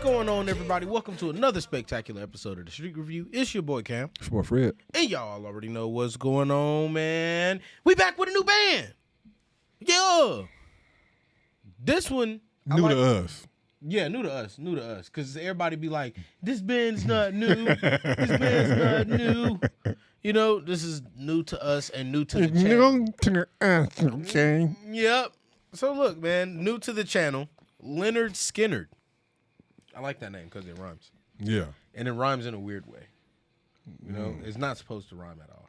going on, everybody? Welcome to another spectacular episode of the Street Review. It's your boy Cam. It's your boy Fred. And y'all already know what's going on, man. We back with a new band. Yeah. This one New to us. Yeah, new to us. Because everybody be like, this band's not new. This band's not new. You know, this is new to us and new to the channel. New to us, okay? Yep. So look, man, new to the channel, Lynyrd Skynyrd. I like that name because it rhymes. Yeah. And it rhymes in a weird way. You know, it's not supposed to rhyme at all.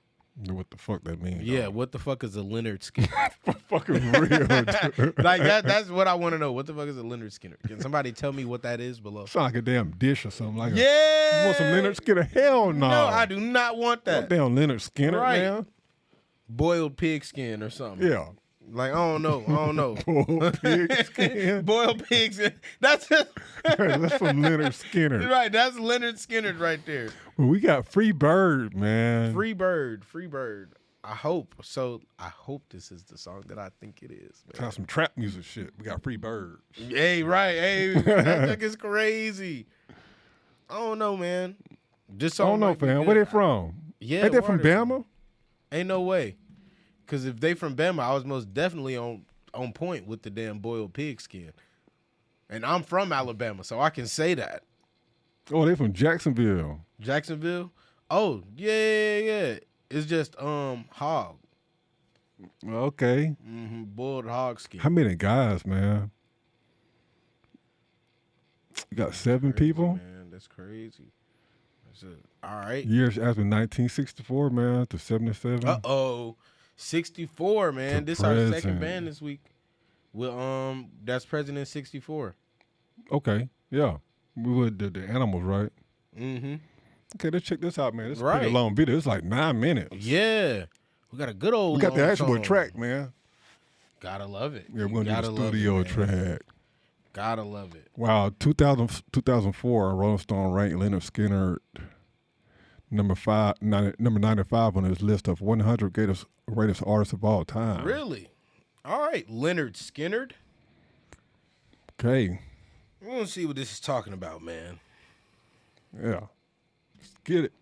What the fuck that means? Yeah, what the fuck is a Lynyrd Skynyrd? Fucking real, dude. Like that's what I want to know. What the fuck is a Lynyrd Skynyrd? Can somebody tell me what that is below? Sound like a damn dish or something. Like Yeah. You want some Lynyrd Skynyrd? Hell no. No, I do not want that. Damn Lynyrd Skynyrd, Right. man. Boiled pig skin or something. Yeah. Like, I don't know. Boiled pig skin. Boiled pig skin. That's it. That's from Lynyrd Skynyrd. Right, that's Lynyrd Skynyrd right there. Well, we got Free Bird, man. Free bird. I hope this is the song that I think it is. Man. Got some trap music shit. We got Free Bird. Hey, right. Hey, that chick is crazy. I don't know, man. This I song don't know, might be fam. good. Where they from? Yeah, Ain't they where from are they Bama? Ain't no way. Because if they from Bama, I was most definitely on point with the damn boiled pig skin. And I'm from Alabama, so I can say that. Oh, they from Jacksonville. Jacksonville? Oh, yeah. It's just hog. Okay. Boiled hog skin. How many guys, man? You got seven Crazy, people? Man, that's crazy. All right. Years after 1964, man, to 77. Uh-oh. 64, man. To This our second present. band this week. Well, that's President 64. Okay, yeah. We would the animals, right? Mm-hmm. Okay, let's check this out, man. It's a Right. pretty long video. It's like 9 minutes. Yeah. We got a good old We got the long actual song. track, man. Gotta love it. Yeah, we're going to Gotta do the love it, studio man. track. Gotta love it. Wow, 2004, Rolling Stone ranked Lynyrd Skynyrd number 95 on his list of 100 greatest artists of all time. Really? All right, Lynyrd Skynyrd. Okay, We want to see what this is talking about, man. yeah. Let's get it.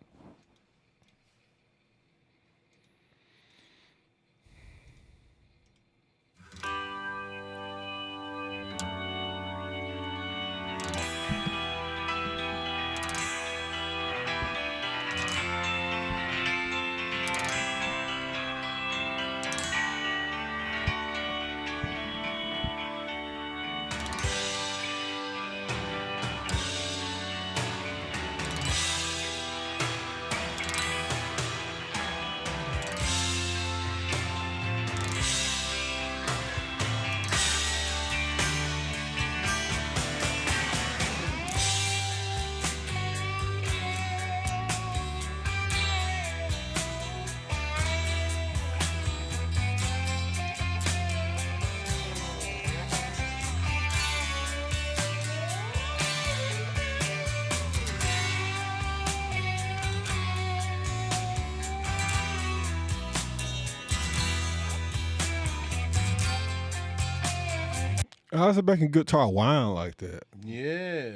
How's it making guitar whine like that? Yeah.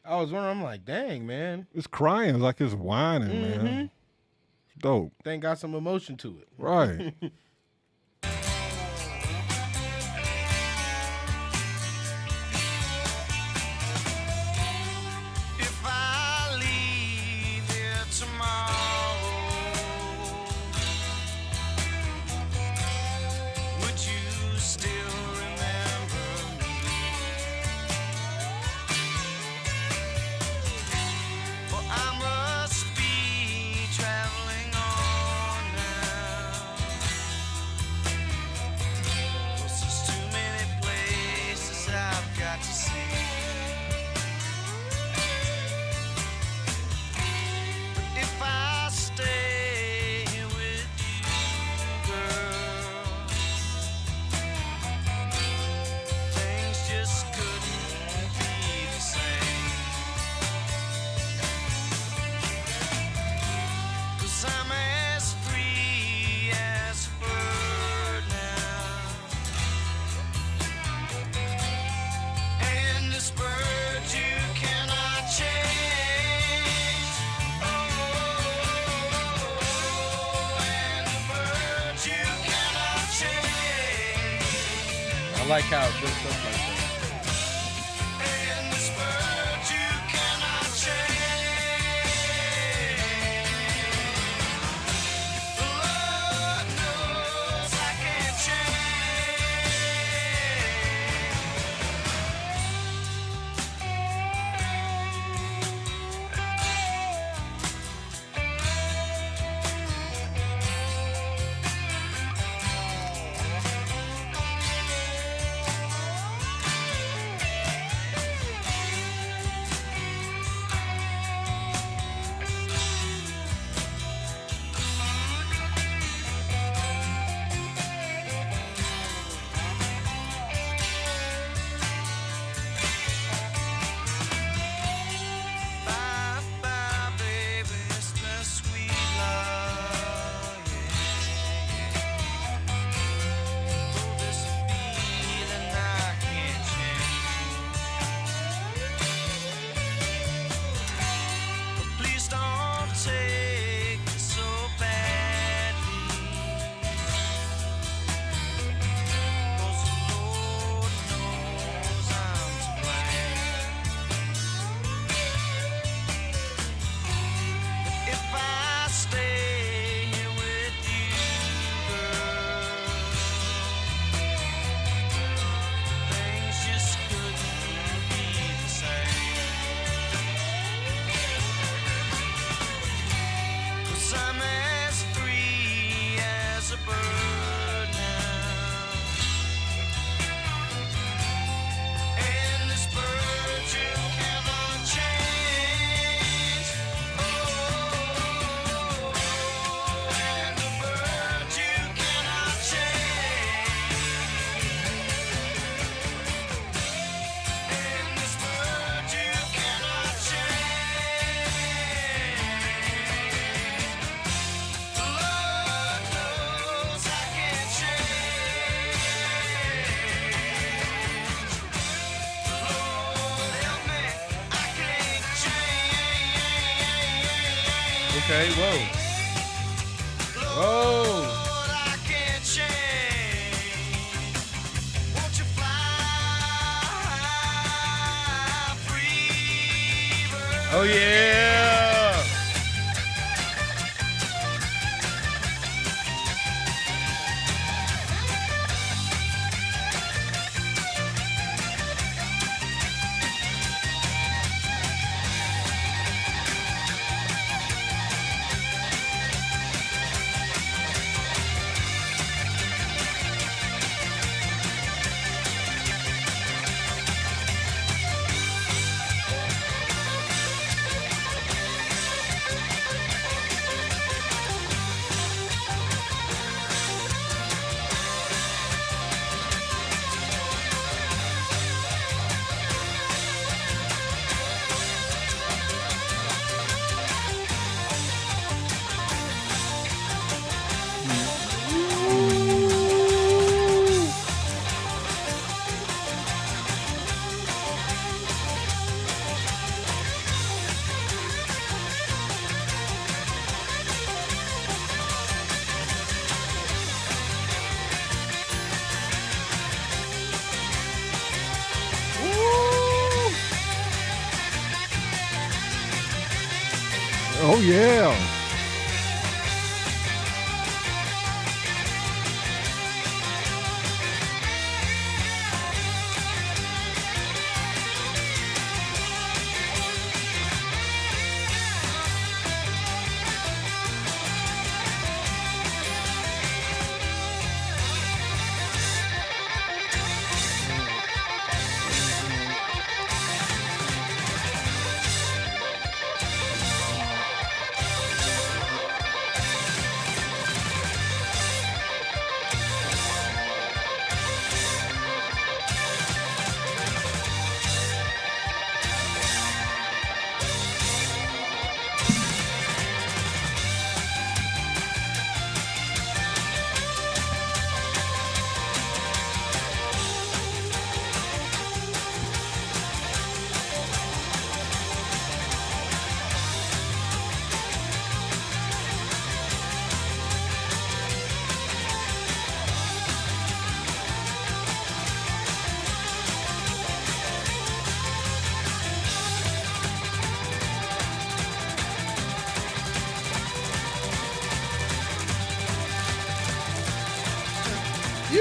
I was wondering, I'm like, dang, man. It's crying like it's whining, man. Dope. Thing got some emotion to it. Right. If I leave here tomorrow, would you still remember me? For I must be traveling on now. like how it builds up like that. In this world you cannot change. The Lord knows I can't change. Bye bye, baby, it's the sweet love. Oh, this feeling I can't change. But please don't take this so badly. 'Cause the Lord knows I'm to blame. If I stay here with you, girl, things just couldn't be the same. 'Cause I'm as free as a bird now. And this bird you cannot change. Oh, and the bird you cannot change. And this bird you cannot change. The Lord knows I can't change. Lord help me, I can't change. Okay, whoa. Whoa. Lord, I can't change. Won't you fly free, bird? Oh yeah. Oh yeah.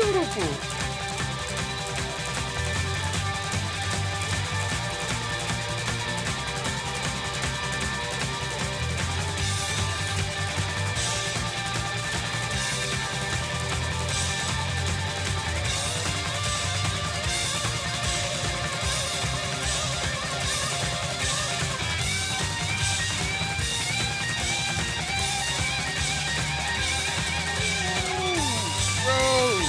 beautiful. Bro.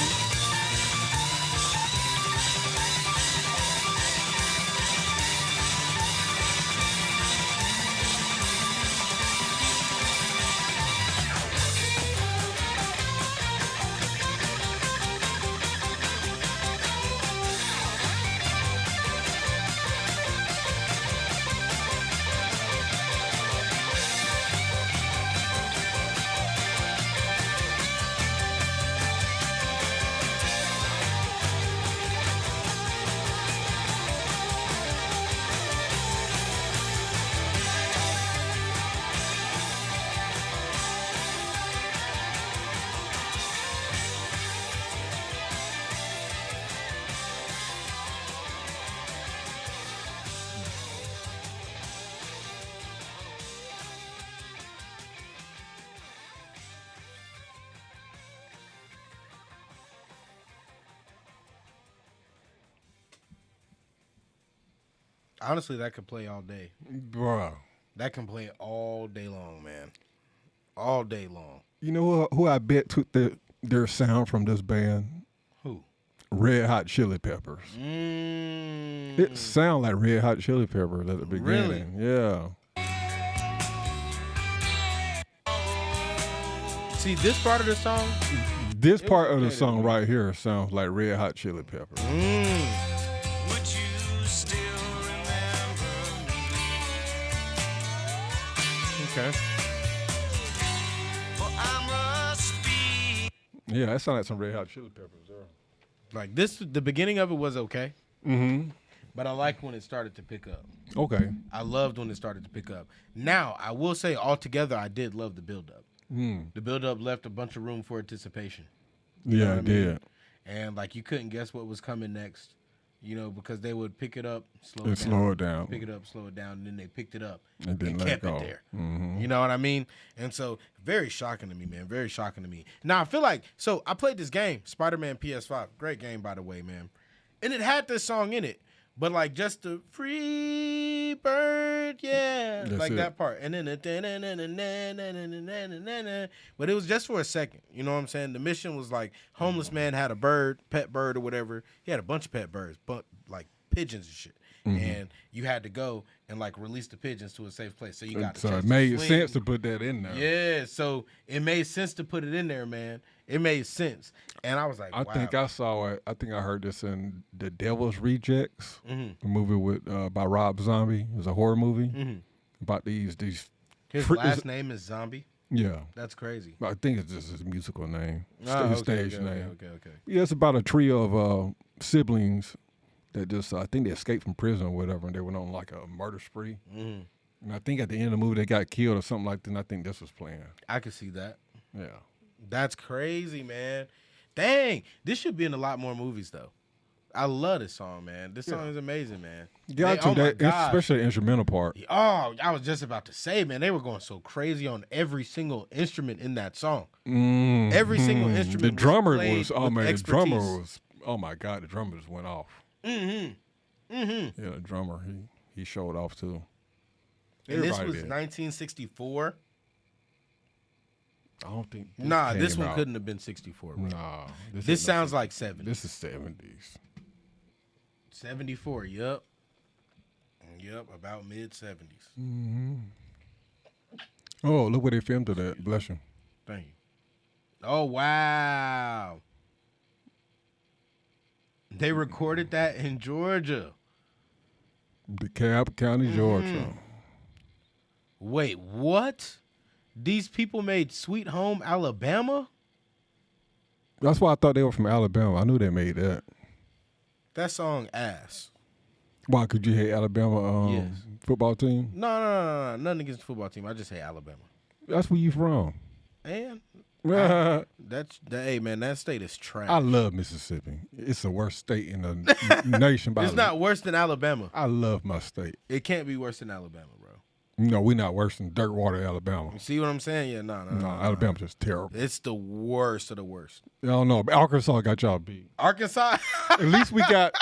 Honestly, that could play all day. Bruh. That can play all day long, man. All day long. You know who I bet took their sound from this band? Who? Red Hot Chili Peppers. It sound like Red Hot Chili Peppers at the beginning. Yeah. See, this part of the song? This part of the okay, song right here sounds like Red Hot Chili Peppers. Would you still remember me? Okay. For I must be. Yeah, that sounds like some Red Hot Chili Peppers there. Like this, the beginning of it was okay, Mm-hmm. but I liked when it started to pick up. Okay. I loved when it started to pick up. Now, I will say altogether, I did love the build-up. The build-up left a bunch of room for anticipation. You know Yeah, what I it mean? did. And, like, you couldn't guess what was coming next, you know, because they would pick it up, slow And it down. slow it down. Pick it up, slow it down, and then they picked it up And then let kept it go. it there. Mm-hmm. You know what I mean? And so, very shocking to me, man. Very shocking to me. Now, I feel like, so I played this game, Spider-Man PS5. Great game, by the way, man. And it had this song in it, but like just the free bird, yeah. That's like it. that part. And then but it was just for a second. You know what I'm saying? The mission was like, homeless man had a bird, pet bird or whatever. He had a bunch of pet birds, but like pigeons and shit. And you had to go and like release the pigeons to a safe place. So you got So to it made sense to put that in there. Yeah, so it made sense to put it in there, man. It made sense. And I was like, I wow. think I saw it. I think I heard this in The Devil's Rejects, Mm-hmm. a movie with by Rob Zombie. It was a horror movie about these. His fr- last name is Zombie. Yeah, That's crazy. I think it's just his musical name, Oh, his okay, stage okay, name. Okay. Yeah, it's about a trio of siblings that just I think they escaped from prison or whatever, and they went on like a murder spree. Mm-hmm. And I think at the end of the movie they got killed or something like that. And I think this was playing. I could see that. Yeah. That's crazy, man. Dang, this should be in a lot more movies, though. I love this song, man. This song is amazing, man. Got to oh my that, gosh. especially the instrumental part. Oh, I was just about to say, man, they were going so crazy on every single instrument in that song. Every single instrument. The drummer played was, oh with man, the expertise. drummer was, oh my God, the drummer just went off. Yeah, the drummer, he showed off too. And this Everybody was did. 1964. I don't think. Nah, this came one out. couldn't have been 64. Bro. Nah, This ain't no sounds 60. like 70. This is 70s. 74, yep. Yep, about mid 70s. Oh, look where they filmed it at. Bless you. Thank you. Oh, wow. They recorded that in Georgia. DeKalb County, Georgia. Wait, what? These people made Sweet Home Alabama? That's why I thought they were from Alabama. I knew they made that. That song ass. Why could you hate Alabama Yes. football team? No. Nothing against the football team. I just hate Alabama. That's where you from. And I hey man, that state is trash. love Mississippi. It's the worst state in the nation. It's not worse than Alabama. I love my state. It can't be worse than Alabama, bro. No, we're not worse than Dirtwater, Alabama. You see what I'm saying? Yeah, no. Alabama's just terrible. It's the worst of the worst. I don't know. But Arkansas got y'all beat. Arkansas. At least we got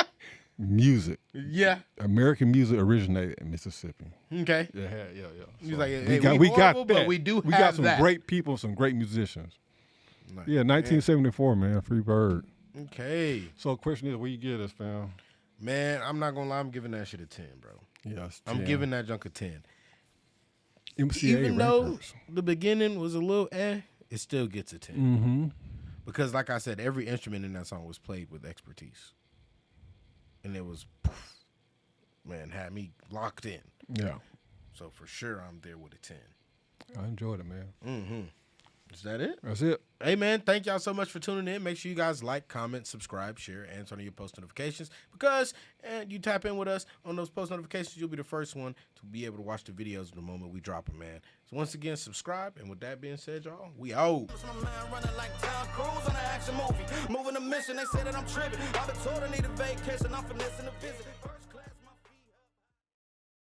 music. Yeah. American music originated in Mississippi. Okay. Yeah. He's So like, hey, we got horrible, that. but we do We have got some that. great people, some great musicians. Nice. Yeah, 1974, man. Free Bird. Okay. So the question is, where you get us, fam? Man, I'm not gonna lie. I'm giving that shit a 10, bro. Yes, I'm giving that junk a 10. MCA Even though records. the beginning was a little it still gets a 10. Mm-hmm. Because, like I said, every instrument in that song was played with expertise. And it was, man, had me locked in. Yeah. So, for sure, I'm there with a 10. I enjoyed it, man. Mm-hmm. Is that it? That's it. Hey, man, thank y'all so much for tuning in. Make sure you guys like, comment, subscribe, share, and turn on your post notifications. Because you tap in with us on those post notifications, you'll be the first one to be able to watch the videos the moment we drop them, man. So once again, subscribe. And with that being said, y'all, we out. My man running like Tom Cruise on an action movie. Moving a mission, they say that I'm tripping. I've been told I need a vacation, I'm finessing a visit. First